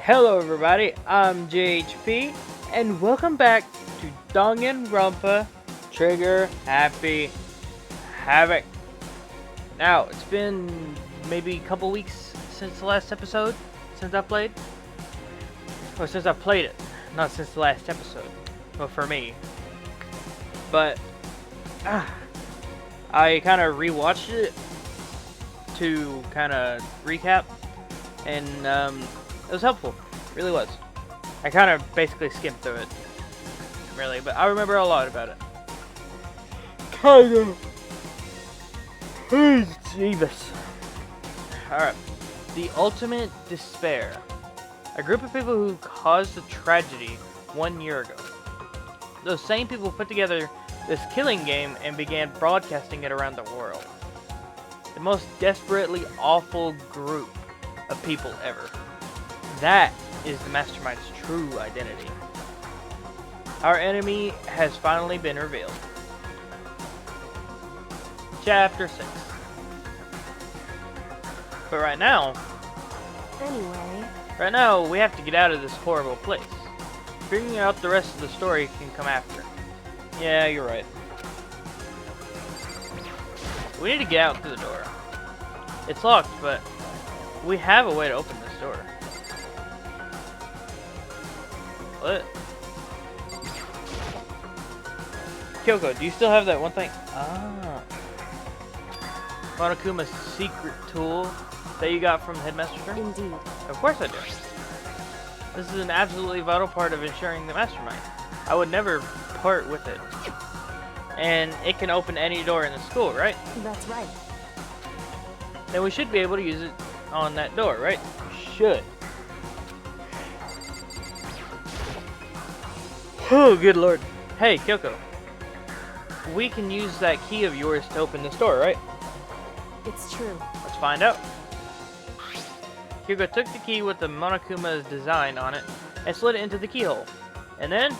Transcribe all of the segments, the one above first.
Hello everybody, I'm JHP, and welcome back to Danganronpa Trigger Happy Havoc. Now, it's been maybe a couple weeks since the last episode, since I played. Or since I played it, not since the last episode. Well, for me. But, I kind of rewatched it to kind of recap, and it was helpful. It really was. I kind of basically skimmed through it. Really, but I remember a lot about it. Kind of. Jeebus. Alright. The ultimate despair. A group of people who caused the tragedy 1 year ago. Those same people put together this killing game and began broadcasting it around the world. The most desperately awful group of people ever. That is the Mastermind's true identity. Our enemy has finally been revealed. Chapter 6. But right now, we have to get out of this horrible place. Figuring out the rest of the story can come after. Yeah, you're right. We need to get out through the door. It's locked, but we have a way to open this door. What? Kyoko, do you still have that one thing? Ah. Monokuma's secret tool that you got from the headmaster? Indeed. Of course I do. This is an absolutely vital part of ensuring the mastermind. I would never part with it. And it can open any door in the school, right? That's right. Then we should be able to use it on that door, right? Should. Oh, good lord. Hey, Kyoko. We can use that key of yours to open this door, right? It's true. Let's find out. Kyoko took the key with the Monokuma's design on it and slid it into the keyhole. And then,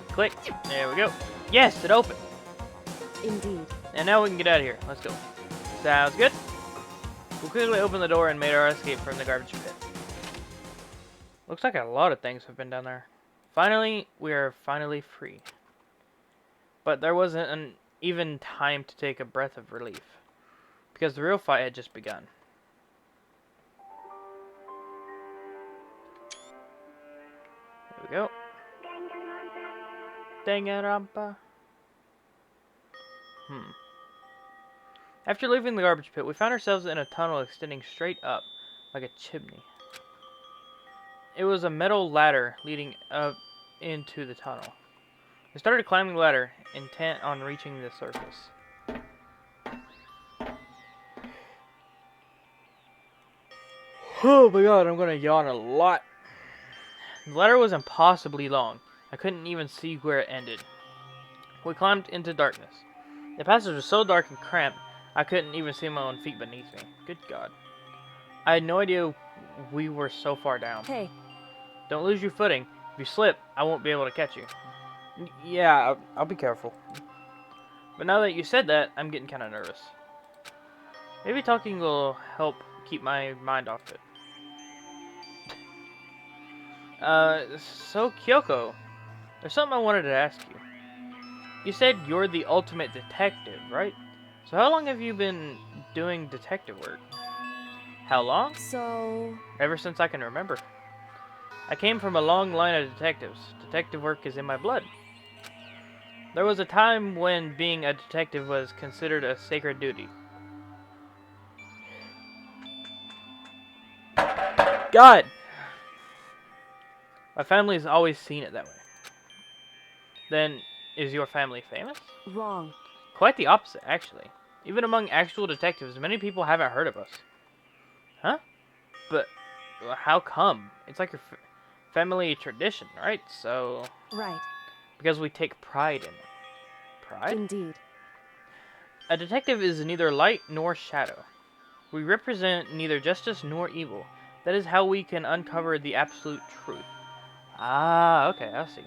click. There we go. Yes, it opened. Indeed. And now we can get out of here. Let's go. Sounds good. We quickly opened the door and made our escape from the garbage pit. Looks like a lot of things have been down there. Finally, we are finally free. But there wasn't even time to take a breath of relief, because the real fight had just begun. Here we go. Danganronpa. After leaving the garbage pit, we found ourselves in a tunnel extending straight up, like a chimney. It was a metal ladder leading up into the tunnel. We started climbing the ladder, intent on reaching the surface. Oh my god, I'm gonna yawn a lot. The ladder was impossibly long. I couldn't even see where it ended. We climbed into darkness. The passage was so dark and cramped, I couldn't even see my own feet beneath me. Good god. I had no idea we were so far down. Hey. Don't lose your footing. If you slip, I won't be able to catch you. Yeah, I'll be careful. But now that you said that, I'm getting kind of nervous. Maybe talking will help keep my mind off it. So Kyoko, there's something I wanted to ask you. You said you're the ultimate detective, right? So how long have you been doing detective work? How long? So... Ever since I can remember. I came from a long line of detectives. Detective work is in my blood. There was a time when being a detective was considered a sacred duty. God! My family's always seen it that way. Then, is your family famous? Wrong. Quite the opposite, actually. Even among actual detectives, many people haven't heard of us. Huh? But how come? It's like your family tradition, right? So... Right. Because we take pride in it. Pride? Indeed. A detective is neither light nor shadow. We represent neither justice nor evil. That is how we can uncover the absolute truth. Ah, okay, I see.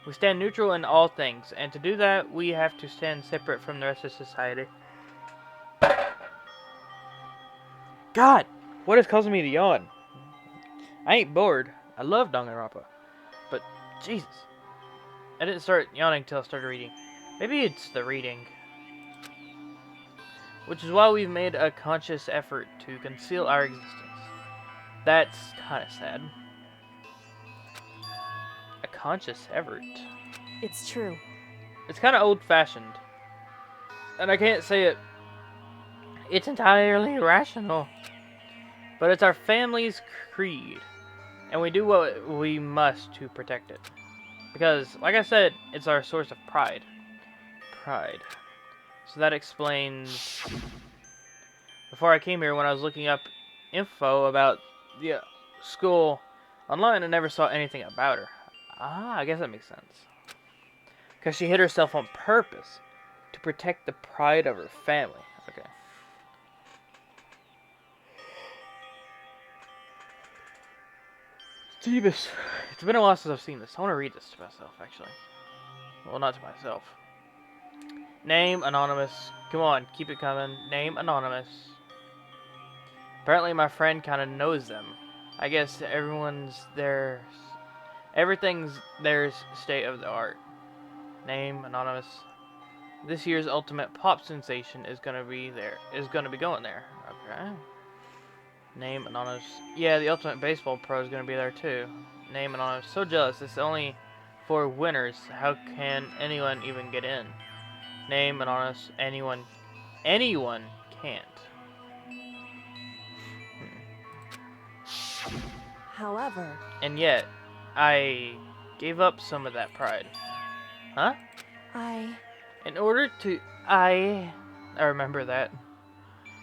We stand neutral in all things, and to do that, we have to stand separate from the rest of society. God! What is causing me to yawn? I ain't bored. I love Danganronpa. But, Jesus. I didn't start yawning till I started reading. Maybe it's the reading. Which is why we've made a conscious effort to conceal our existence. That's kind of sad. A conscious effort. It's true. It's kind of old-fashioned. And I can't say it's entirely rational. But it's our family's creed. And we do what we must to protect it. Because, like I said, it's our source of pride. Pride. So that explains... Before I came here, when I was looking up info about the school online, I never saw anything about her. Ah, I guess that makes sense. Because she hid herself on purpose to protect the pride of her family. Okay. Jeebus. It's been a while since I've seen this. I want to read this to myself, actually. Well, not to myself. Name, anonymous. Come on, keep it coming. Name, anonymous. Apparently my friend kind of knows them. I guess everything's theirs state of the art. Name, anonymous. This year's ultimate pop sensation is gonna be going there. Okay. Name, anonymous. Yeah, the ultimate baseball pro is gonna be there too. Name, anonymous. So jealous. It's only for winners. How can anyone even get in? Name, anonymous. Anyone can't. However, And yet, I gave up some of that pride. Huh? In order to... I remember that.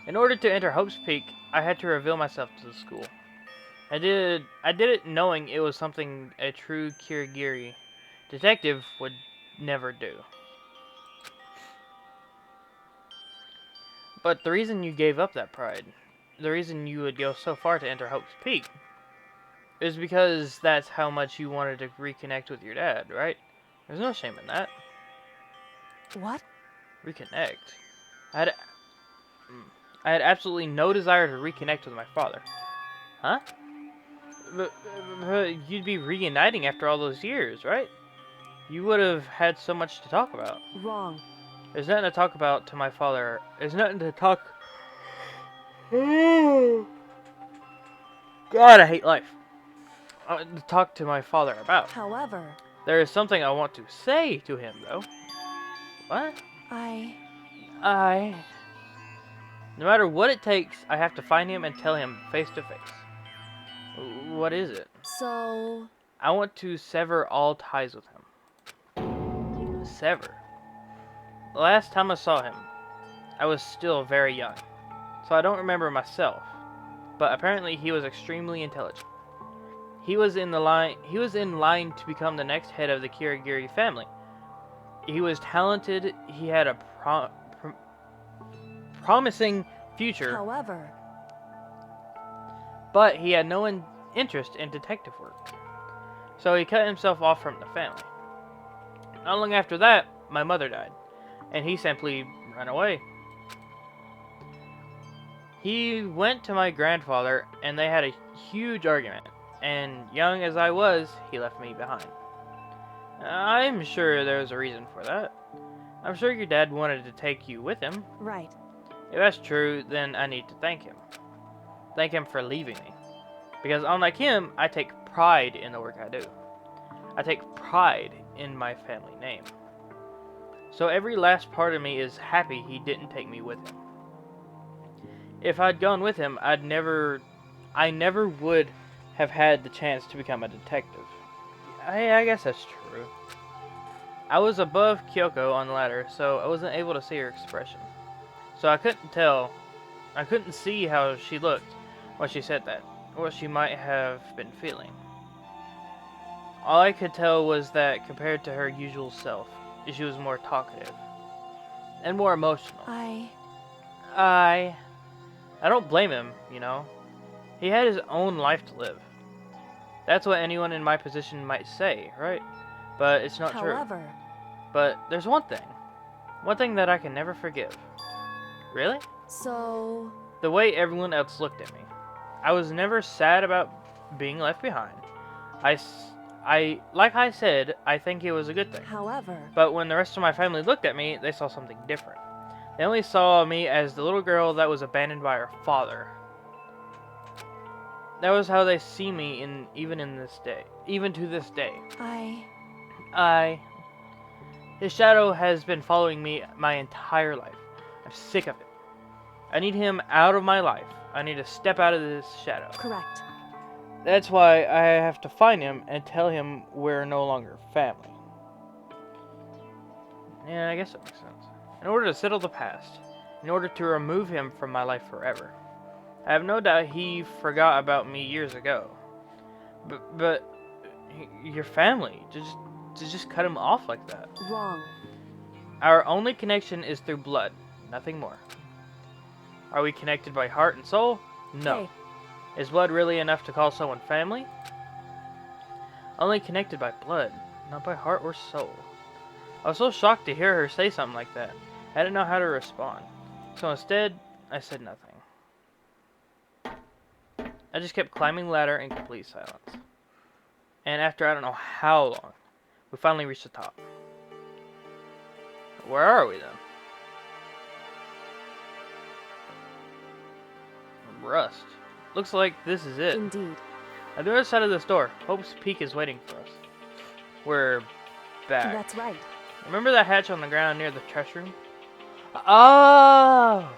In order to enter Hope's Peak, I had to reveal myself to the school. I did it knowing it was something a true Kirigiri detective would never do. But the reason you gave up that pride, the reason you would go so far to enter Hope's Peak, is because that's how much you wanted to reconnect with your dad, right? There's no shame in that. what? Reconnect? I had absolutely no desire to reconnect with my father. Huh? But you'd be reuniting after all those years, right? You would have had so much to talk about. Wrong. There's nothing to talk about to my father. There's nothing to talk... God, I hate life. To talk to my father about. However, There is something I want to say to him, though. What? No matter what it takes, I have to find him and tell him face to face. What is it? so... I want to sever all ties with him. Sever. The last time I saw him, I was still very young, so I don't remember myself. But apparently he was extremely intelligent. He was in line to become the next head of the Kirigiri family. He was talented. He had a promising future. However, But he had no interest in detective work. So he cut himself off from the family. Not long after that, my mother died, and he simply ran away. He went to my grandfather, and they had a huge argument, and young as I was, he left me behind. I'm sure there was a reason for that. I'm sure your dad wanted to take you with him. right. If that's true, then I need to thank him. Thank him for leaving me. Because unlike him, I take pride in the work I do. I take pride in my family name. So every last part of me is happy he didn't take me with him. If I'd gone with him, I never would have had the chance to become a detective. I guess that's true. I was above Kyoko on the ladder, so I wasn't able to see her expression. So I couldn't see how she looked when she said that, or what she might have been feeling. All I could tell was that compared to her usual self, she was more talkative and more emotional. I don't blame him, you know. He had his own life to live. That's what anyone in my position might say, right? But it's not true. However, But there's one thing that I can never forgive. Really? so... The way everyone else looked at me. I was never sad about being left behind. Like I said, I think it was a good thing. However, But when the rest of my family looked at me, they saw something different. They only saw me as the little girl that was abandoned by her father. That was how they see me even to this day. His shadow has been following me my entire life. I'm sick of it. I need him out of my life. I need to step out of this shadow. correct. That's why I have to find him and tell him we're no longer family. Yeah, I guess that makes sense. In order to settle the past, in order to remove him from my life forever. I have no doubt he forgot about me years ago. But your family, to just cut him off like that. Wrong. Our only connection is through blood, nothing more. Are we connected by heart and soul? No. Hey. Is blood really enough to call someone family? Only connected by blood, not by heart or soul. I was so shocked to hear her say something like that. I didn't know how to respond. So instead, I said nothing. I just kept climbing the ladder in complete silence. And after I don't know how long, we finally reached the top. Where are we then? Rust. Looks like this is it. Indeed. At the other side of this door, Hope's Peak is waiting for us. We're back. That's right. Remember that hatch on the ground near the trash room? Oh!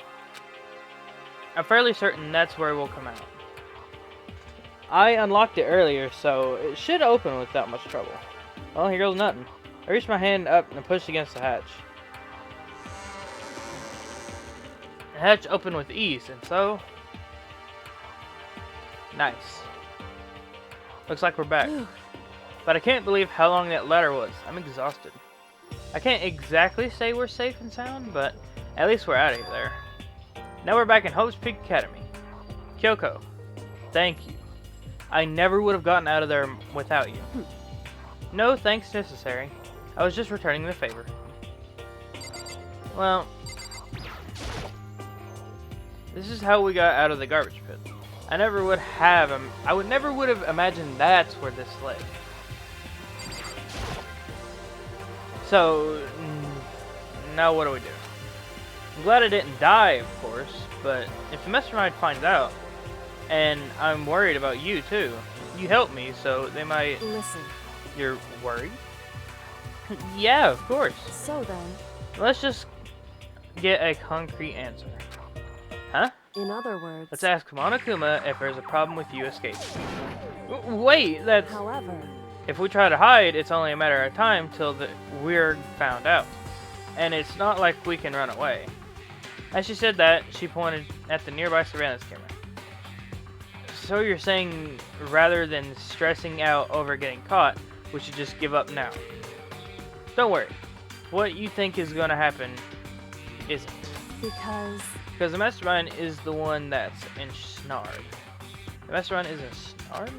I'm fairly certain that's where we'll come out. I unlocked it earlier, so it should open without much trouble. Well, here goes nothing. I reached my hand up and pushed against the hatch. The hatch opened with ease, and so... Nice. Looks like we're back. But I can't believe how long that ladder was. I'm exhausted. I can't exactly say we're safe and sound, but at least we're out of there. Now we're back in Hope's Peak Academy. Kyoko, thank you. I never would have gotten out of there without you. No thanks necessary. I was just returning the favor. Well, this is how we got out of the garbage pit. I never would have imagined that's where this led. So, now what do we do? I'm glad I didn't die, of course, but if the mastermind finds out, and I'm worried about you too, you helped me, so they might... Listen. You're worried? Yeah, of course. So then... Let's just get a concrete answer. Huh? In other words... Let's ask Monokuma if there's a problem with you escaping. Wait, that's... However... If we try to hide, it's only a matter of time till we're found out. And it's not like we can run away. As she said that, she pointed at the nearby surveillance camera. So you're saying, rather than stressing out over getting caught, we should just give up now? Don't worry. What you think is going to happen isn't. Because the mastermind is the one that's ensnared. The mastermind is ensnared?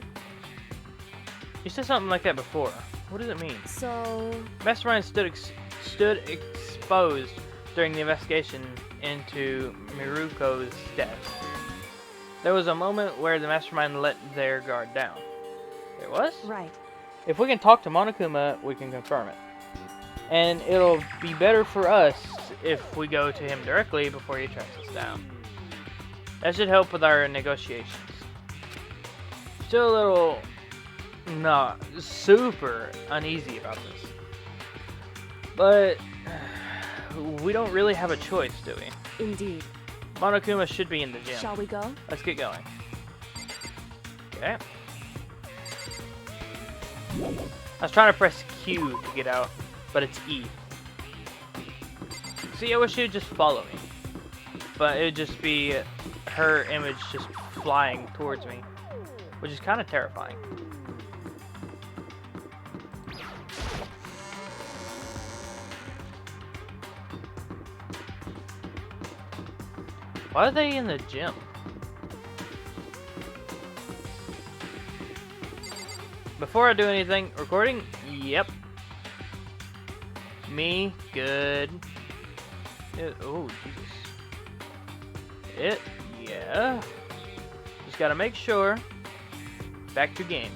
You said something like that before. What does it mean? So... Mastermind stood exposed during the investigation into Miruko's death. There was a moment where the mastermind let their guard down. There was? Right. If we can talk to Monokuma, we can confirm it. And it'll be better for us if we go to him directly before he tracks us down. That should help with our negotiations. Still a little... not super uneasy about this. But... we don't really have a choice, do we? Indeed. Monokuma should be in the gym. Shall we go? Let's get going. Okay. I was trying to press Q to get out, but it's E. See, I wish she would just follow me. But it would just be her image just flying towards me, which is kind of terrifying. Why are they in the gym? Before I do anything, recording? Yep. Me, good. Oh, Jesus. Yeah. Just gotta make sure. back to game.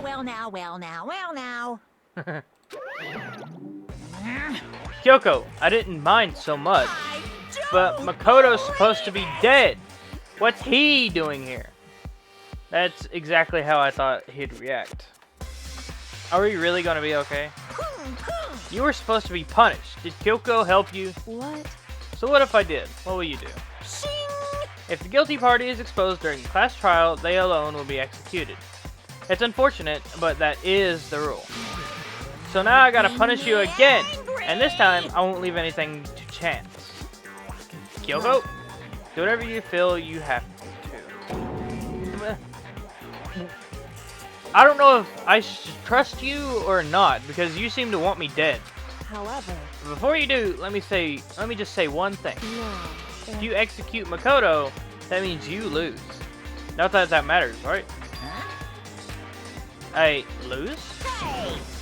Well now. Kyoko, I didn't mind so much, but Makoto's supposed to be dead. What's he doing here? That's exactly how I thought he'd react. Are we really gonna be okay? You were supposed to be punished. Did Kyoko help you? What? So what if I did? What will you do? If the guilty party is exposed during the class trial, they alone will be executed. It's unfortunate, but that is the rule. So now I gotta punish you again, and this time I won't leave anything to chance. Kyoko, do whatever you feel you have to. I don't know if I should trust you or not, because you seem to want me dead. However, Before you do, let me just say one thing. no. If you execute Makoto, that means you lose. Not that that matters, right? I lose?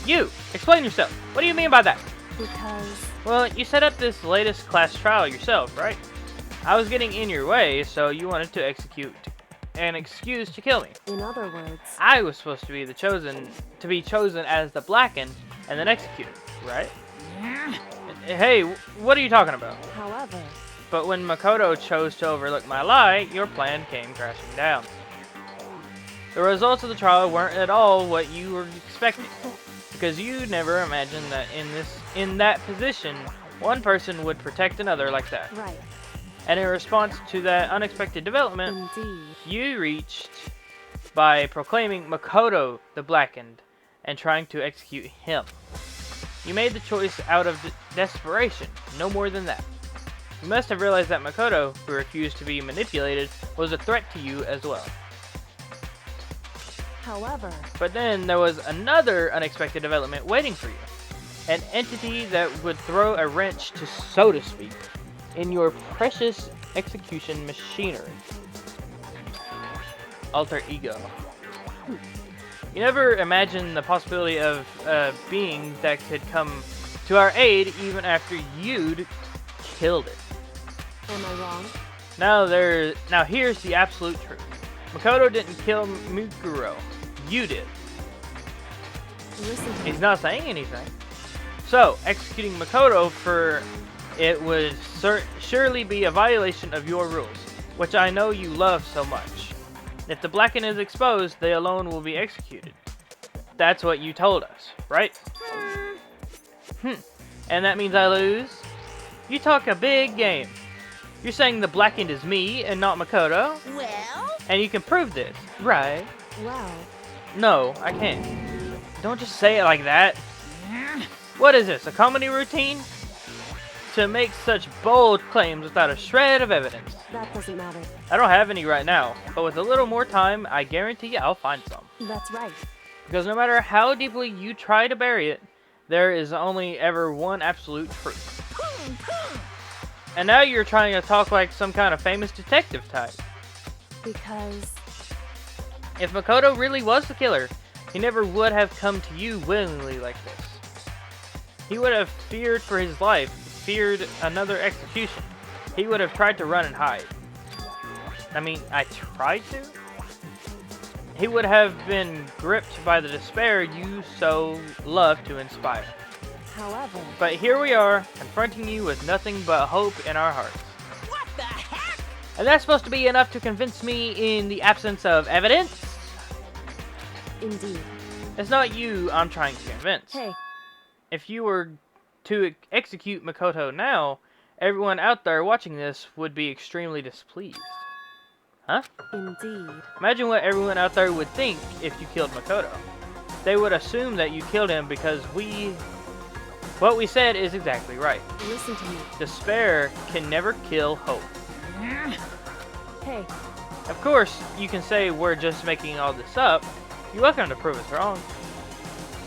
You! Explain yourself. What do you mean by that? Because Well, you set up this latest class trial yourself, right? I was getting in your way, so you wanted to execute an excuse to kill me. in other words, I was supposed to be chosen as the blackened and then executed, right? Hey, what are you talking about? however, But when Makoto chose to overlook my lie, your plan came crashing down. The results of the trial weren't at all what you were expecting, because you never imagined that in that position, one person would protect another like that. right, And in response to that unexpected development, indeed. you reached by proclaiming Makoto the Blackened and trying to execute him. You made the choice out of desperation, no more than that. You must have realized that Makoto, who refused to be manipulated, was a threat to you as well. However, But then there was another unexpected development waiting for you. An entity that would throw a wrench, so to speak, in your precious execution machinery. Alter ego. You never imagined the possibility of a being that could come to our aid even after you'd killed it. am I wrong? Now here's the absolute truth. Makoto didn't kill Mikuro. You did. Listen to me. He's not saying anything. So, executing Makoto for it would surely be a violation of your rules, which I know you love so much. If the Blackened is exposed, they alone will be executed. That's what you told us, right? And that means I lose? You talk a big game. You're saying the Blackened is me and not Makoto? Well, And you can prove this, right? Well, No, I can't. Don't just say it like that. What is this, a comedy routine? To make such bold claims without a shred of evidence. that doesn't matter. I don't have any right now, but with a little more time, I guarantee I'll find some. That's right. Because no matter how deeply you try to bury it, there is only ever one absolute truth. And now you're trying to talk like some kind of famous detective type. Because If Makoto really was the killer, he never would have come to you willingly like this. He would have feared for his life, feared another execution. He would have tried to run and hide. I mean, I tried to? He would have been gripped by the despair you so love to inspire. however, But here we are, confronting you with nothing but hope in our hearts. what the heck? And that's supposed to be enough to convince me in the absence of evidence? indeed. It's not you I'm trying to convince. Hey, If you were to execute Makoto now, everyone out there watching this would be extremely displeased. Huh? indeed. Imagine what everyone out there would think if you killed Makoto. They would assume that you killed him because what we said is exactly right. Listen to me. Despair can never kill hope. Hey, Of course, you can say we're just making all this up. You're welcome to prove us wrong.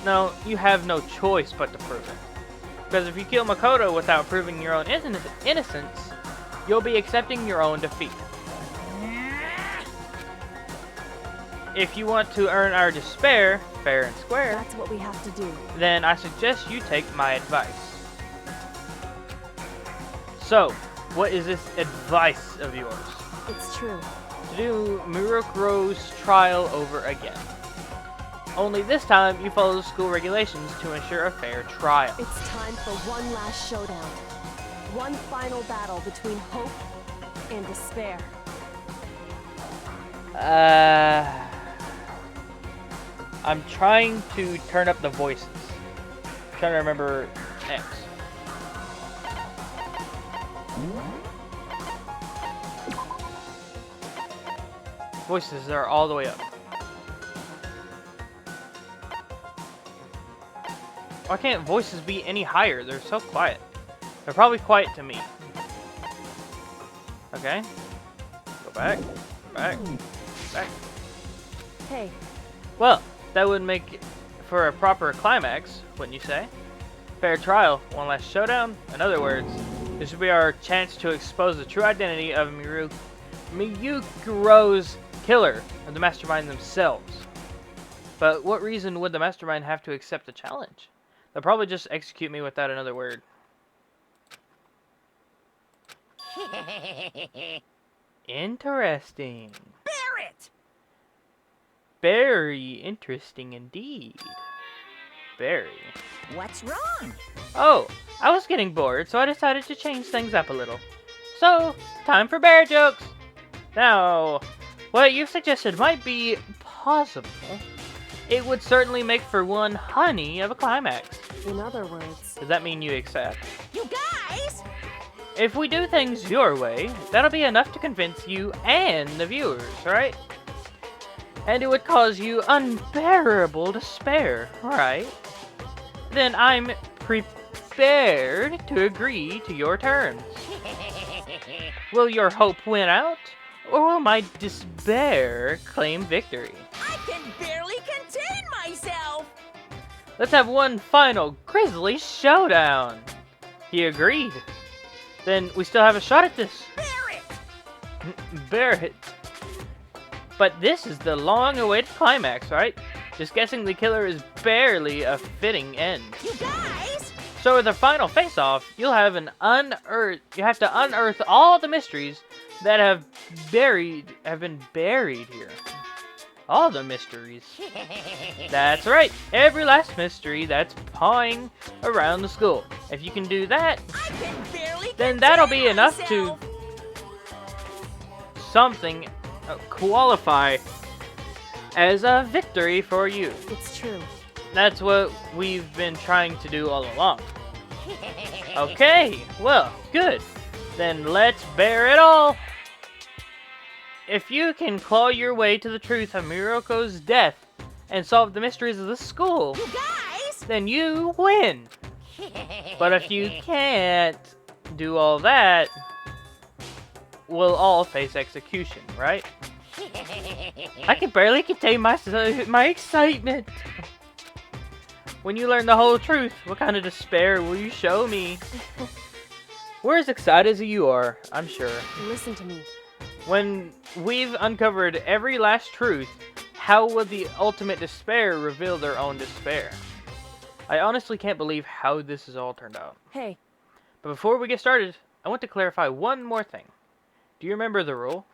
No, you have no choice but to prove it. Because if you kill Makoto without proving your own innocence, you'll be accepting your own defeat. If you want to earn our despair, fair and square, That's what we have to do. then I suggest you take my advice. So, what is this advice of yours? It's true. To do Mirokuro's trial over again. Only this time, you follow the school regulations to ensure a fair trial. It's time for one last showdown. One final battle between hope and despair. I'm trying to turn up the voices. I'm trying to remember X. Voices are all the way up. Why can't voices be any higher? They're so quiet. They're probably quiet to me. Okay. Go back. Back. Back. Hey, Well, that would make for a proper climax, wouldn't you say? Fair trial, one last showdown. In other words, this would be our chance to expose the true identity of Miyukuro's killer, and the mastermind themselves. But what reason would the mastermind have to accept the challenge? They'll probably just execute me without another word. Interesting. Barrett! Very interesting indeed. Very. What's wrong? Oh, I was getting bored, so I decided to change things up a little. So, time for bear jokes! Now, what you've suggested might be possible. It would certainly make for one honey of a climax. in other words, Does that mean you accept? You guys! If we do things your way, that'll be enough to convince you and the viewers, right? And it would cause you unbearable despair, right? Then I'm prepared to agree to your terms. Will your hope win out, or will my despair claim victory? I can barely contain myself! Let's have one final grisly showdown. He agreed. Then we still have a shot at this. Barrett! Barrett. But this is the long-awaited climax, right? Just guessing the killer is barely a fitting end. You guys! So with the final face-off, you'll have to unearth all the mysteries that have been buried here. All the mysteries. That's right, every last mystery that's pawing around the school. If you can do that, I can barely then that'll be contain enough myself. to something qualify as a victory for you. it's true. That's what we've been trying to do all along. Okay, well, good. Then let's bear it all. If you can claw your way to the truth of Miroko's death and solve the mysteries of the school, You guys! then you win. But if you can't do all that, we'll all face execution, right? I can barely contain my excitement. When you learn the whole truth, what kind of despair will you show me? We're as excited as you are, I'm sure. Listen to me. When we've uncovered every last truth, how will the ultimate despair reveal their own despair? I honestly can't believe how this has all turned out. Hey, But before we get started, I want to clarify one more thing. Do you remember the rule?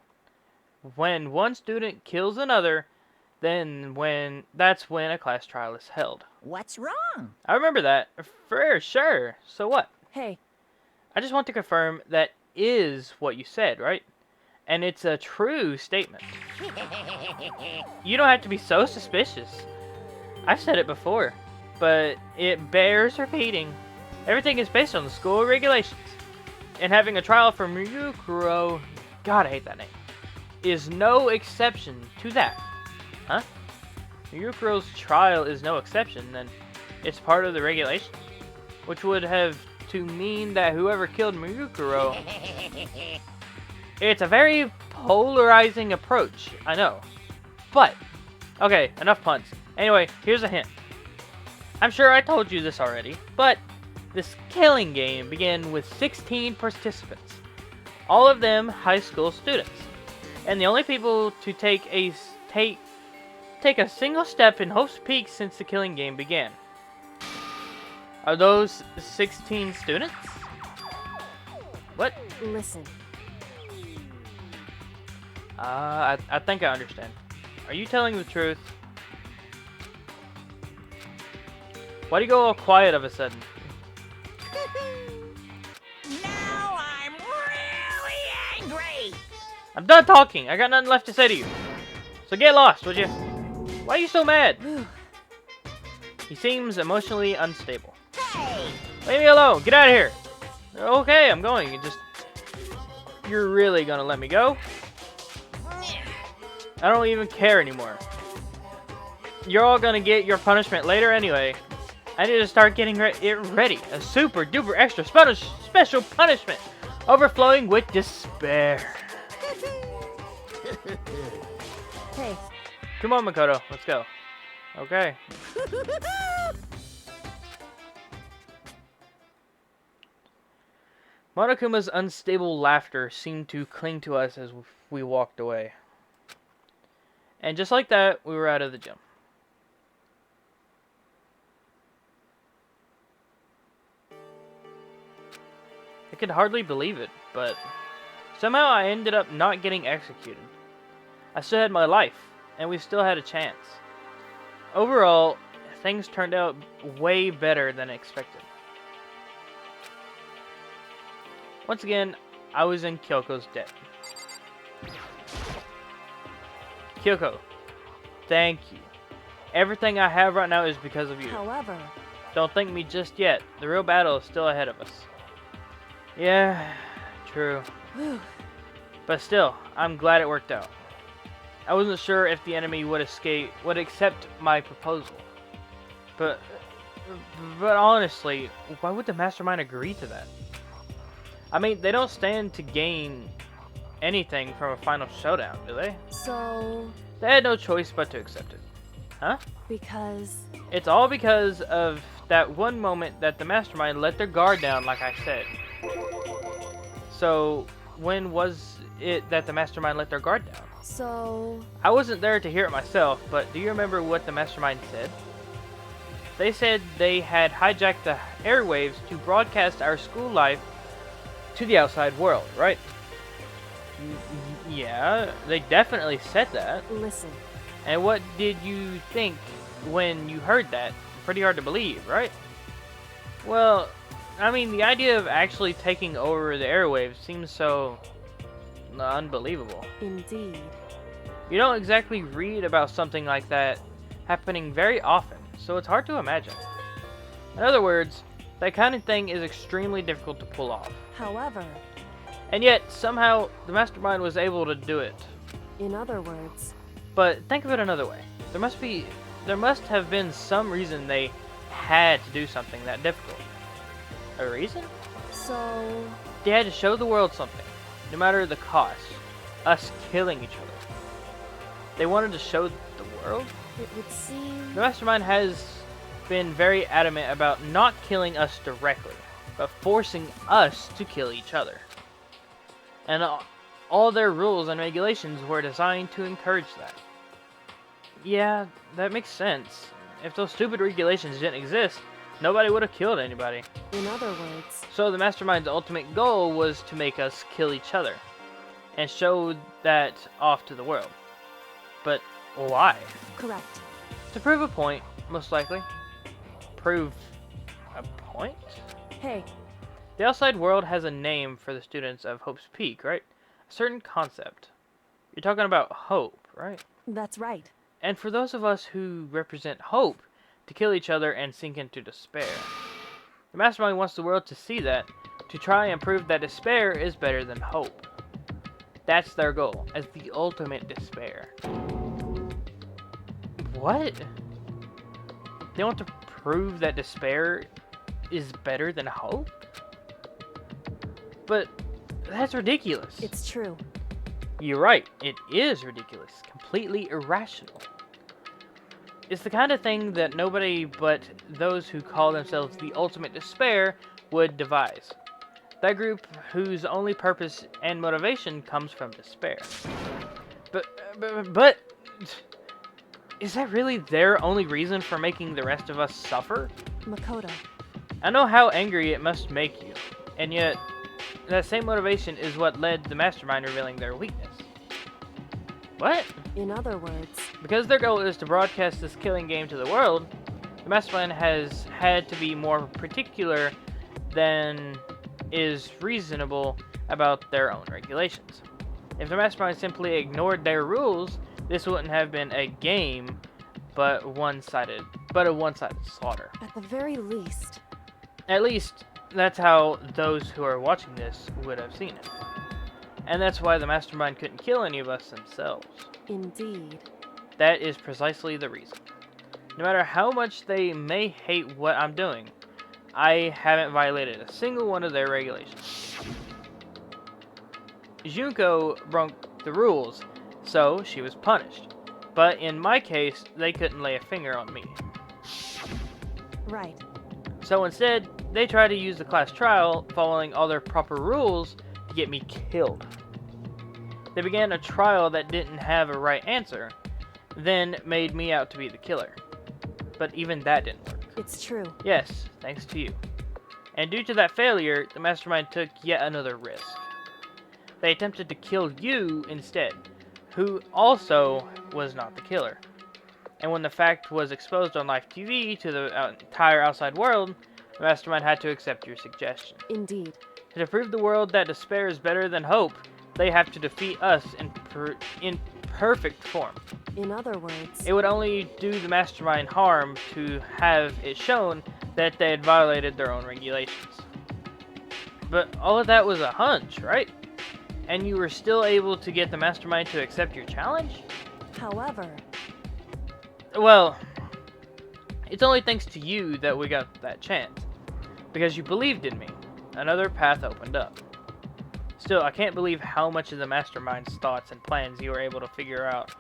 When one student kills another, that's when a class trial is held. What's wrong? I remember that, for sure. So what? hey, I just want to confirm that is what you said, right? And it's a true statement. You don't have to be so suspicious. I've said it before, but it bears repeating. Everything is based on the school regulations. And having a trial for Miyukuro, God, I hate that name, is no exception to that. Huh? Miyukuro's trial is no exception, then it's part of the regulations. Which would have to mean that whoever killed Miyukuro... It's a very polarizing approach, I know. But, okay, enough puns. Anyway, here's a hint. I'm sure I told you this already, but this killing game began with 16 participants. All of them high school students. And the only people to take take a single step in Hope's Peak since the killing game began. Are those 16 students? What? Listen, I think I understand. Are you telling the truth? Why do you go all quiet of a sudden? Now I'm really angry. I'm done talking. I got nothing left to say to you. So get lost, would you? Why are you so mad? He seems emotionally unstable. Hey, Leave me alone. Get out of here. Okay, I'm going. You're really gonna let me go? I don't even care anymore. You're all gonna get your punishment later anyway. I need to start getting it ready. A super duper extra special punishment. Overflowing with despair. hey, Come on, Makoto. Let's go. Okay. Monokuma's unstable laughter seemed to cling to us as we walked away. And just like that, we were out of the gym. I could hardly believe it, but somehow I ended up not getting executed. I still had my life, and we still had a chance. Overall, things turned out way better than expected. Once again, I was in Kyoko's debt. Kyoko, thank you. Everything I have right now is because of you. however, Don't thank me just yet. The real battle is still ahead of us. Yeah, true. whew, But still, I'm glad it worked out. I wasn't sure if the enemy would accept my proposal. But honestly, why would the mastermind agree to that? I mean, they don't stand to gain anything from a final showdown, do they? so, They had no choice but to accept it. Huh? because, It's all because of that one moment that the mastermind let their guard down, like I said. So, when was it that the mastermind let their guard down? so, I wasn't there to hear it myself, but do you remember what the mastermind said? They said they had hijacked the airwaves to broadcast our school life to the outside world, right? Yeah, they definitely said that. listen, And what did you think when you heard that? Pretty hard to believe, right? Well, I mean, the idea of actually taking over the airwaves seems so unbelievable. indeed. You don't exactly read about something like that happening very often, so it's hard to imagine. In other words, that kind of thing is extremely difficult to pull off. However, And yet, somehow, the mastermind was able to do it. in other words, But think of it another way. There must have been some reason they had to do something that difficult. A reason? so, They had to show the world something, no matter the cost. Us killing each other. They wanted to show the world? it would seem, The mastermind has been very adamant about not killing us directly, but forcing us to kill each other. And all their rules and regulations were designed to encourage that. Yeah, that makes sense. If those stupid regulations didn't exist, nobody would have killed anybody. in other words, So the mastermind's ultimate goal was to make us kill each other, and show that off to the world. But why? correct. To prove a point, most likely. Prove a point? Hey, The outside world has a name for the students of Hope's Peak, right? A certain concept. You're talking about hope, right? that's right. And for those of us who represent hope, to kill each other and sink into despair. The mastermind wants the world to see that, to try and prove that despair is better than hope. That's their goal, as the ultimate despair. What? They want to prove that despair is better than hope? But that's ridiculous. It's true. You're right, it is ridiculous, completely irrational. It's the kind of thing that nobody but those who call themselves the ultimate despair would devise. That group whose only purpose and motivation comes from despair. But Is that really their only reason for making the rest of us suffer? Makoto. I know how angry it must make you, and yet that same motivation is what led the Mastermind revealing their weakness. What? In other words, Because their goal is to broadcast this killing game to the world, the Mastermind has had to be more particular than is reasonable about their own regulations. If the Mastermind simply ignored their rules, this wouldn't have been a game, but a one-sided slaughter. at the very least, At least, that's how those who are watching this would have seen it. And that's why the Mastermind couldn't kill any of us themselves. indeed. That is precisely the reason. No matter how much they may hate what I'm doing, I haven't violated a single one of their regulations. Junko broke the rules, so she was punished. But in my case, they couldn't lay a finger on me. Right. So instead, they tried to use the class trial, following all their proper rules, to get me killed. They began a trial that didn't have a right answer, then made me out to be the killer. But even that didn't work. It's true. Yes, thanks to you. And due to that failure, the Mastermind took yet another risk. They attempted to kill you instead, who also was not the killer. And when the fact was exposed on live TV to the entire outside world, the Mastermind had to accept your suggestion. Indeed. To prove the world that despair is better than hope, they have to defeat us in perfect form. In other words, It would only do the Mastermind harm to have it shown that they had violated their own regulations. But all of that was a hunch, right? And you were still able to get the Mastermind to accept your challenge? however, Well, it's only thanks to you that we got that chance. Because you believed in me. Another path opened up. Still, I can't believe how much of the Mastermind's thoughts and plans you were able to figure out.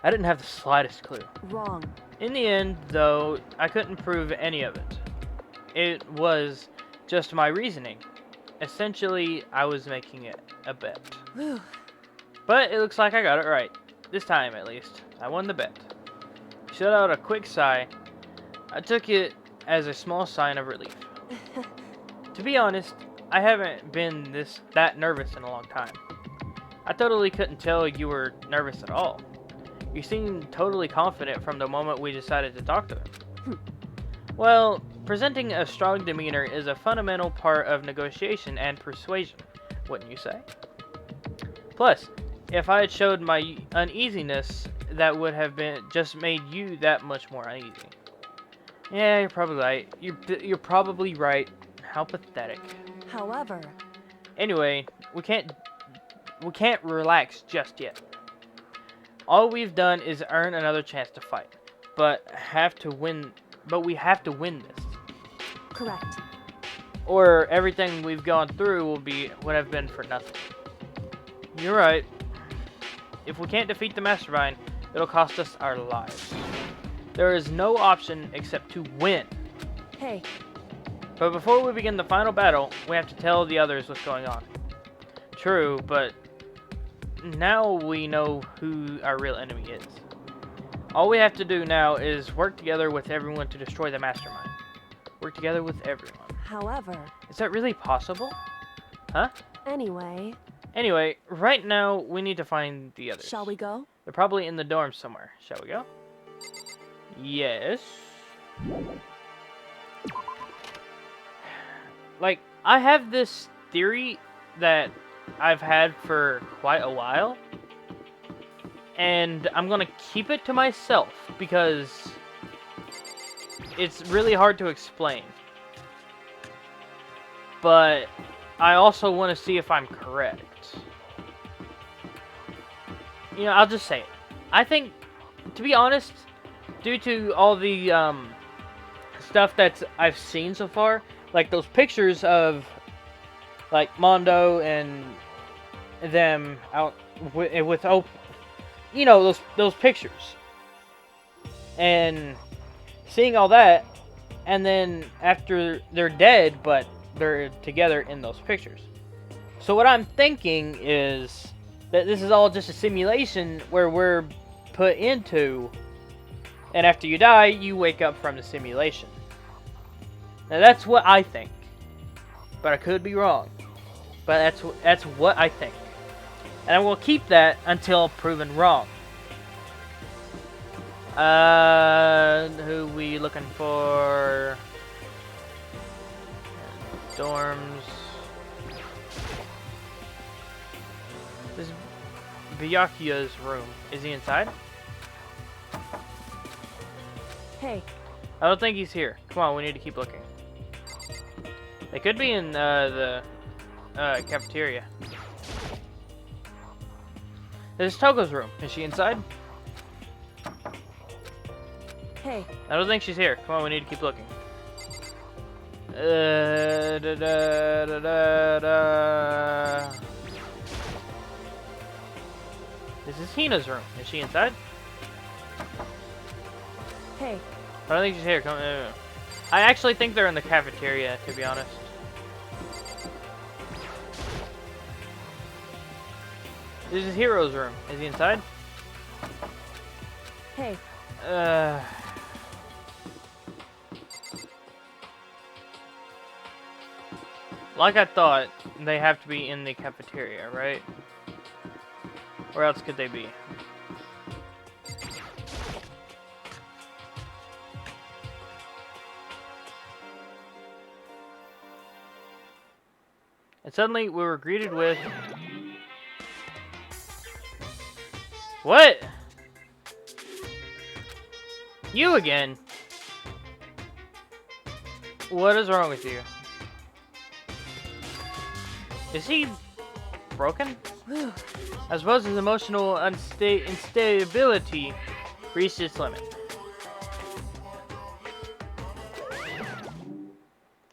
I didn't have the slightest clue. wrong. In the end, though, I couldn't prove any of it. It was just my reasoning. Essentially, I was making it a bet. Whew. But it looks like I got it right. This time, at least. I won the bet. She let out a quick sigh. I took it as a small sign of relief. To be honest, I haven't been that nervous in a long time. I totally couldn't tell you were nervous at all. You seemed totally confident from the moment we decided to talk to them. Well, presenting a strong demeanor is a fundamental part of negotiation and persuasion, wouldn't you say? Plus, if I had showed my uneasiness, that would have just made you that much more uneasy. Yeah, you're probably right. You're probably right. How pathetic. However, Anyway, we can't relax just yet. All we've done is earn another chance to fight, but we have to win this, correct. or everything we've gone through would have been for nothing. You're right. If we can't defeat the Mastermind, it'll cost us our lives. There is no option except to win. Hey, But before we begin the final battle, we have to tell the others what's going on. True, but now we know who our real enemy is. All we have to do now is work together with everyone to destroy the Mastermind. Work together with everyone. however, Is that really possible? Huh? anyway, Anyway, right now we need to find the others. shall we go? They're probably in the dorms somewhere. Shall we go? Yes. Like, I have this theory that I've had for quite a while, and I'm gonna keep it to myself because it's really hard to explain. But I also want to see if I'm correct. You know, I'll just say it. I think, to be honest, due to all the stuff I've seen so far, like those pictures of like Mondo and them out with you know, those pictures, and seeing all that, and then after they're dead, but they're together in those pictures. So what I'm thinking is that this is all just a simulation where we're put into And after you die, you wake up from the simulation. Now that's what I think. But I could be wrong. But that's what I think. And I will keep that until proven wrong. Who we looking for? Dorms. This is Byakuya's room. Is he inside? Hey, I don't think he's here. Come on, we need to keep looking. They could be in the cafeteria. This is Toko's room. Is she inside? hey, I don't think she's here. Come on, we need to keep looking. This is Hina's room. Is she inside? hey, I don't think she's here. Come. I actually think they're in the cafeteria, to be honest. This is Hiro's room. Is he inside? hey. Like I thought, they have to be in the cafeteria, right? Where else could they be? And suddenly we were greeted with... What? You again? What is wrong with you? Is he broken? I suppose his emotional instability reached its limit.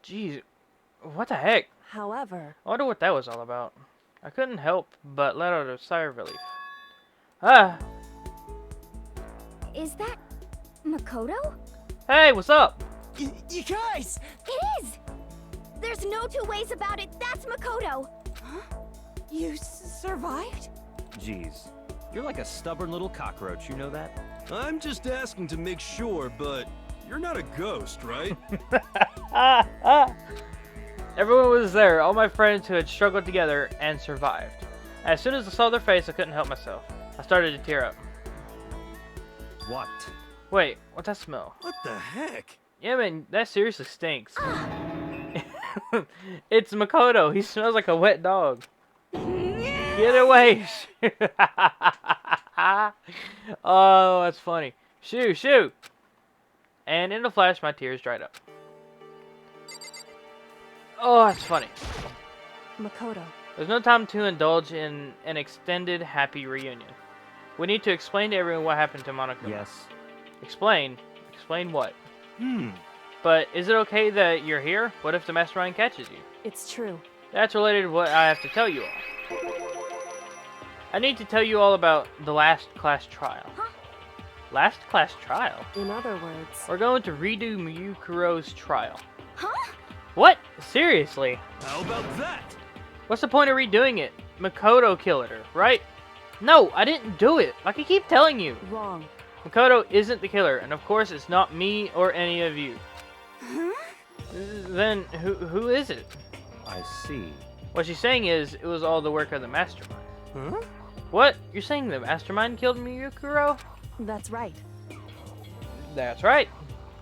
Jeez, what the heck? However, I wonder what that was all about. I couldn't help but let out a sigh of relief. Ah! Is that Makoto? Hey, what's up? You guys! It is! There's no two ways about it. That's Makoto. Huh? You survived? Jeez, you're like a stubborn little cockroach, you know that? I'm just asking to make sure, but you're not a ghost, right? Everyone was there, all my friends who had struggled together and survived. As soon as I saw their face, I couldn't help myself. I started to tear up. What? Wait, what's that smell? What the heck? Yeah, man, that seriously stinks. It's Makoto. He smells like a wet dog. Get away! Oh, that's funny. Shoo, shoo! And in a flash, my tears dried up. Oh, that's funny. Makoto. There's no time to indulge in an extended, happy reunion. We need to explain to everyone what happened to Monokuma. Yes. Explain? Explain what? Hmm. But is it okay that you're here? What if the mastermind catches you? It's true. That's related to what I have to tell you all. I need to tell you all about the last class trial. Huh? Last class trial? In other words, We're going to redo Miyukuro's trial. Huh? What? Seriously? How about that? What's the point of redoing it? Makoto killed her, right? No, I didn't do it. Like I keep telling you. wrong. Makoto isn't the killer, and of course it's not me or any of you. Huh? Then who is it? I see. What she's saying is it was all the work of the mastermind. Huh? What? You're saying the mastermind killed Miyukuro? That's right. That's right.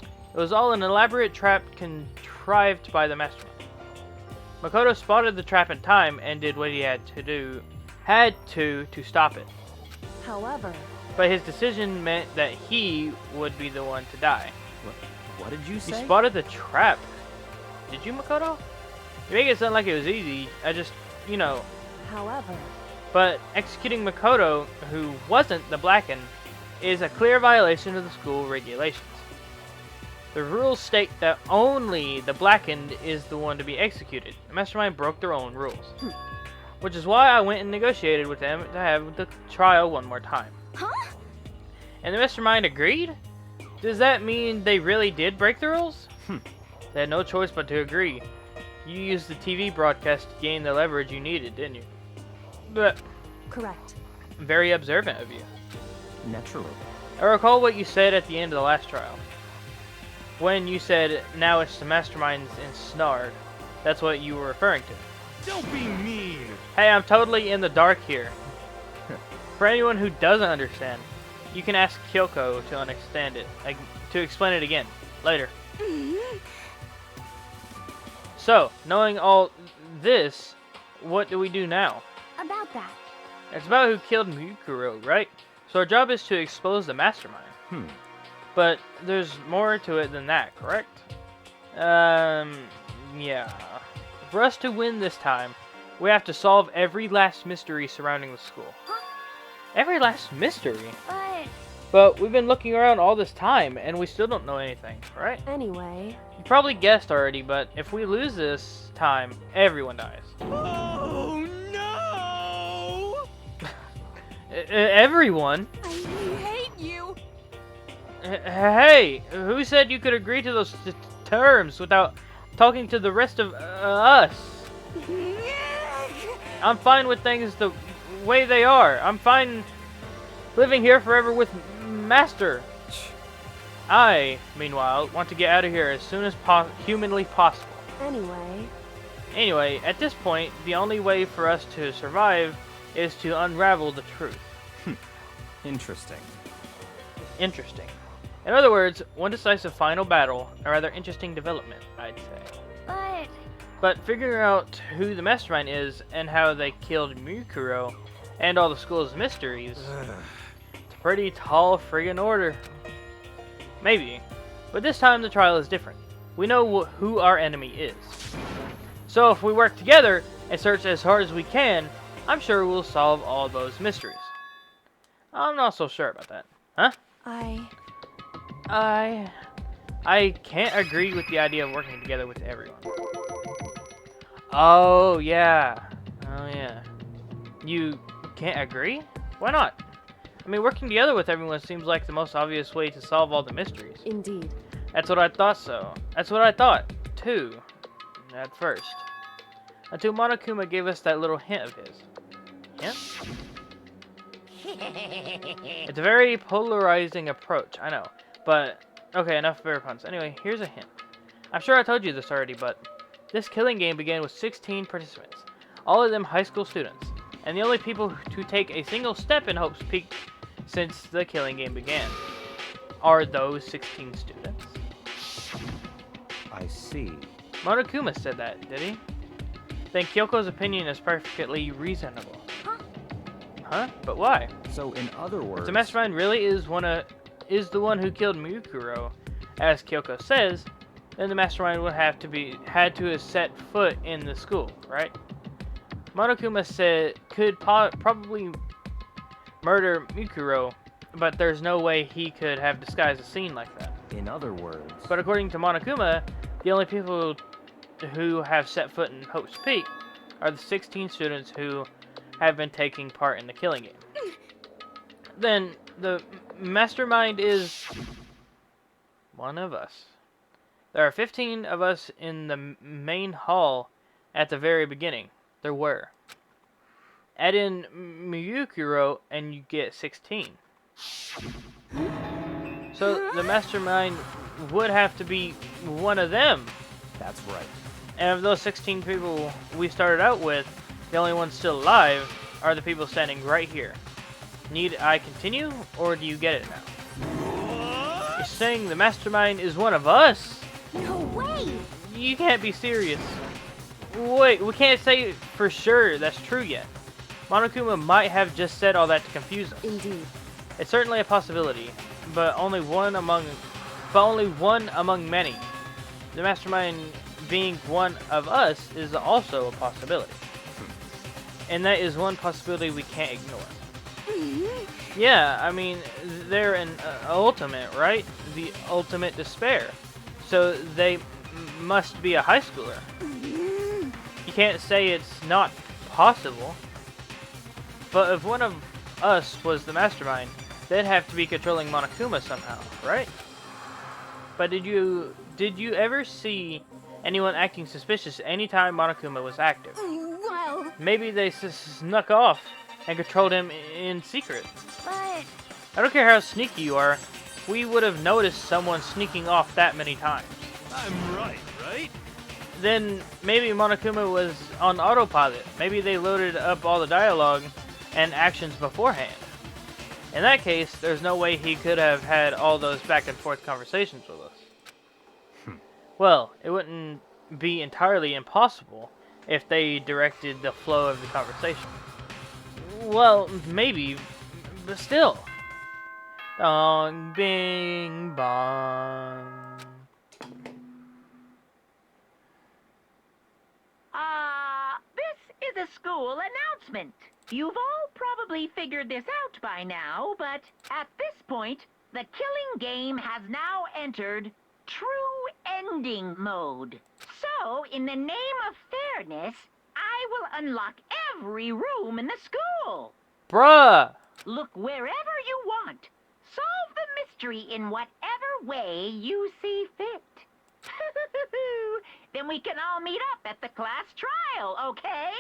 It was all an elaborate trap contrived by the mastermind. Makoto spotted the trap in time and did what he had to stop it. However, But his decision meant that he would be the one to die. What did you You say? spotted the trap. Did you, Makoto? You make it sound like it was easy. I just, you know. however, But executing Makoto, who wasn't the Blackened, is a clear violation of the school regulations. The rules state that only the Blackened is the one to be executed. The Mastermind broke their own rules. Which is why I went and negotiated with them to have the trial one more time. Huh? And the Mastermind agreed? Does that mean they really did break the rules? They had no choice but to agree. You used the TV broadcast to gain the leverage you needed, didn't you? But correct. very observant of you. Naturally. I recall what you said at the end of the last trial. When you said, now it's the masterminds ensnared. That's what you were referring to. Don't be mean. Hey, I'm totally in the dark here. For anyone who doesn't understand, you can ask Kyoko to understand it, to explain it again, later. So, knowing all this, what do we do now? About that. It's about who killed Mukuro, right? So our job is to expose the mastermind. But there's more to it than that, correct? Yeah. For us to win this time, we have to solve every last mystery surrounding the school. Huh? Every last mystery? But But we've been looking around all this time, and we still don't know anything, right? Anyway, You probably guessed already, but if we lose this time, everyone dies. Oh no! Everyone? I hate you. Hey, who said you could agree to those terms without talking to the rest of us? I'm fine with things the way they are. I'm fine living here forever with Master. I, meanwhile, want to get out of here as soon as humanly possible. anyway, At this point, the only way for us to survive is to unravel the truth. Interesting. Interesting. In other words, one decisive final battle, a rather interesting development, I'd say. But figuring out who the mastermind is and how they killed Mukuro and all the school's mysteries, it's a pretty tall friggin' order. Maybe. But this time the trial is different. We know who our enemy is. So if we work together and search as hard as we can, I'm sure we'll solve all those mysteries. I'm not so sure about that. Huh? I can't agree with the idea of working together with everyone. Oh yeah. You can't agree? Why not? I mean, working together with everyone seems like the most obvious way to solve all the mysteries. indeed. That's what I thought so. That's what I thought, too. At first. Until Monokuma gave us that little hint of his. Hint? It's a very polarizing approach, I know. But, okay, enough bear puns. Anyway, here's a hint. I'm sure I told you this already, but this killing game began with 16 participants. All of them high school students. And the only people to take a single step in Hope's Peak since the killing game began are those 16 students. I see. Monokuma said that, did he? Then Kyoko's opinion is perfectly reasonable. Huh? But why? So, in other words... If the mastermind really is the one who killed Mukuro, as Kyoko says, then the mastermind would had to have set foot in the school, right? Monokuma said could probably murder Mukuro, but there's no way he could have disguised a scene like that. In other words... But according to Monokuma, the only people who have set foot in Hope's Peak are the 16 students who have been taking part in the killing game. Then the mastermind is one of us. There are 15 of us in the main hall at the very beginning. There were. Add in Miyukuro and you get 16. So the mastermind would have to be one of them. That's right. And of those 16 people we started out with, the only ones still alive are the people standing right here. Need I continue, or do you get it now? You're saying the mastermind is one of us? No way! You can't be serious. Wait, we can't say for sure that's true yet. Monokuma might have just said all that to confuse us. Indeed. It's certainly a possibility, but only one among many. The mastermind being one of us is also a possibility. And that is one possibility we can't ignore. Yeah, I mean, they're an ultimate, right? The ultimate despair. So they must be a high schooler. You can't say it's not possible. But if one of us was the mastermind, they'd have to be controlling Monokuma somehow, right? But did you ever see anyone acting suspicious anytime Monokuma was active? Well, Maybe they snuck off and controlled him in secret. but I don't care how sneaky you are, we would have noticed someone sneaking off that many times. I'm right? Then maybe Monokuma was on autopilot. Maybe they loaded up all the dialogue and actions beforehand. In that case, there's no way he could have had all those back and forth conversations with us. Well, it wouldn't be entirely impossible if they directed the flow of the conversation. Well, maybe, but still. Dong, bing, bong. This is a school announcement. You've all probably figured this out by now, but at this point, the killing game has now entered true ending mode. So, in the name of fairness, I will unlock every room in the school. Bruh! Look wherever you want. Solve the mystery in whatever way you see fit. Then we can all meet up at the class trial, okay?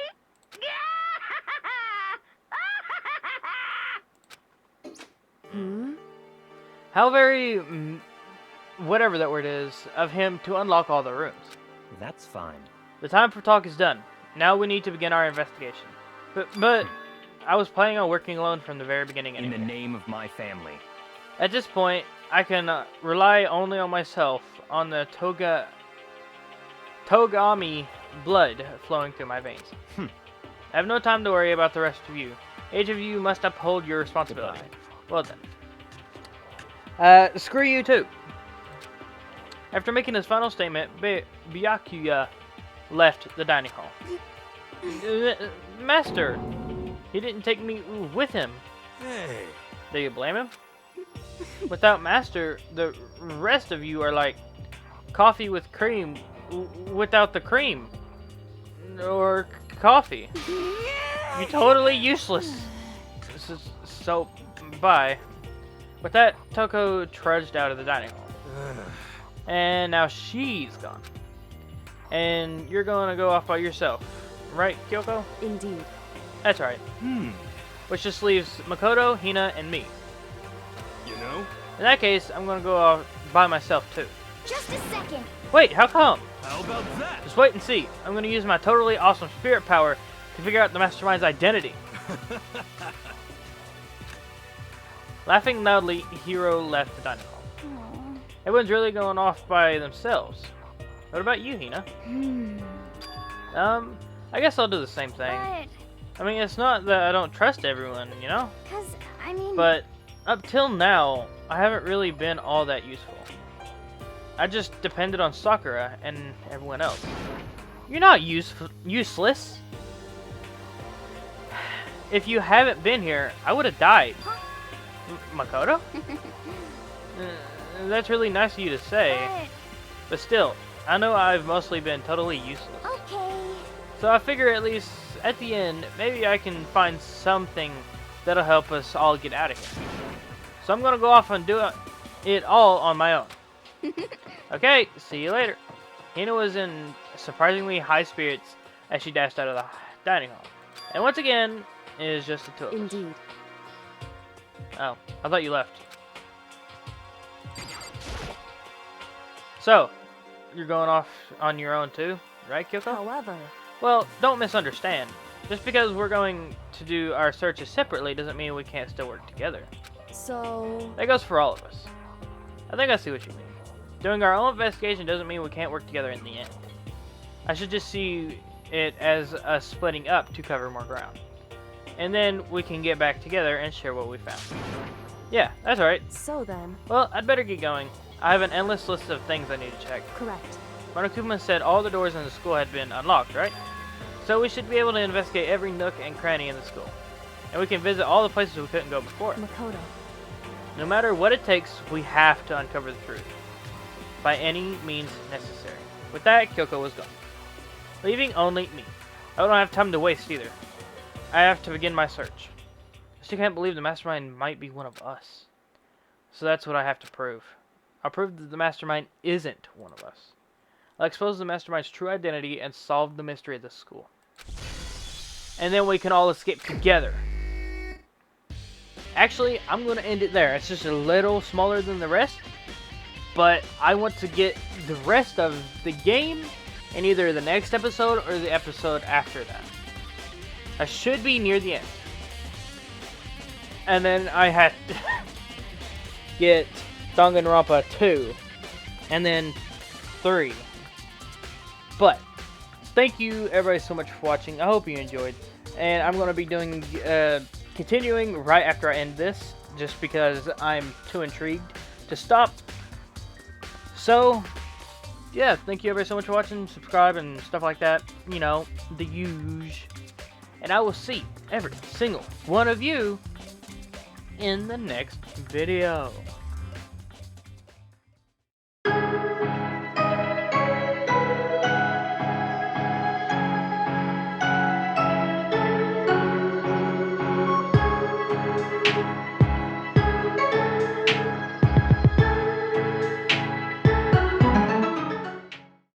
How very, whatever that word is, of him to unlock all the rooms. That's fine. The time for talk is done. Now we need to begin our investigation. But I was planning on working alone from the very beginning anyway. In the name of my family. At this point, I can rely only on myself, on the Togami blood flowing through my veins. I have no time to worry about the rest of you. Each of you must uphold your responsibility. Well then. Screw you too. After making his final statement, Byakuya left the dining hall. Master, he didn't take me with him. Hey. Do you blame him? Without Master, the rest of you are like coffee with cream without the cream. Or coffee. You're totally useless. So, bye. With that, Toko trudged out of the dining hall. And now she's gone. And you're going to go off by yourself. Right, Kyoko? Indeed. That's right. Which just leaves Makoto, Hina, and me. You know? In that case, I'm going to go off by myself too. Just a second. Wait, how come? How about that? Just wait and see. I'm going to use my totally awesome spirit power to figure out the mastermind's identity. Laughing loudly, Hiro left the dining hall. Aww. Everyone's really going off by themselves. What about you, Hina? I guess I'll do the same thing. But, I mean, it's not that I don't trust everyone, you know? I mean... But up till now, I haven't really been all that useful. I just depended on Sakura and everyone else. You're not useless. If you haven't been here, I would have died. Makoto? That's really nice of you to say. But still, I know I've mostly been totally useless. Okay. So I figure at least at the end, maybe I can find something that'll help us all get out of here. So I'm gonna go off and do it all on my own. Okay, see you later. Hina was in surprisingly high spirits as she dashed out of the dining hall. And once again, it is just the two of us. Indeed. Oh, I thought you left. So, you're going off on your own too, right, Kyoko? However... Well, don't misunderstand. Just because we're going to do our searches separately doesn't mean we can't still work together. So... That goes for all of us. I think I see what you mean. Doing our own investigation doesn't mean we can't work together in the end. I should just see it as us splitting up to cover more ground. And then we can get back together and share what we found. Yeah, that's right. So then... Well, I'd better get going. I have an endless list of things I need to check. Correct. Monokuma said all the doors in the school had been unlocked, right? So we should be able to investigate every nook and cranny in the school. And we can visit all the places we couldn't go before. Makoto. No matter what it takes, we have to uncover the truth. By any means necessary. With that, Kyoko was gone. Leaving only me. I don't have time to waste either. I have to begin my search. I still can't believe the mastermind might be one of us. So that's what I have to prove. I'll prove that the mastermind isn't one of us. I'll expose the mastermind's true identity and solve the mystery of the school. And then we can all escape together. Actually, I'm going to end it there. It's just a little smaller than the rest, but I want to get the rest of the game in either the next episode or the episode after that. I should be near the end. And then I had to get Danganronpa 2 and then 3. But thank you everybody so much for watching. I hope you enjoyed. And I'm going to be doing continuing right after I end this, just because I'm too intrigued to stop. So yeah, thank you everybody so much for watching. Subscribe and stuff like that. You know, the huge. And I will see every single one of you in the next video.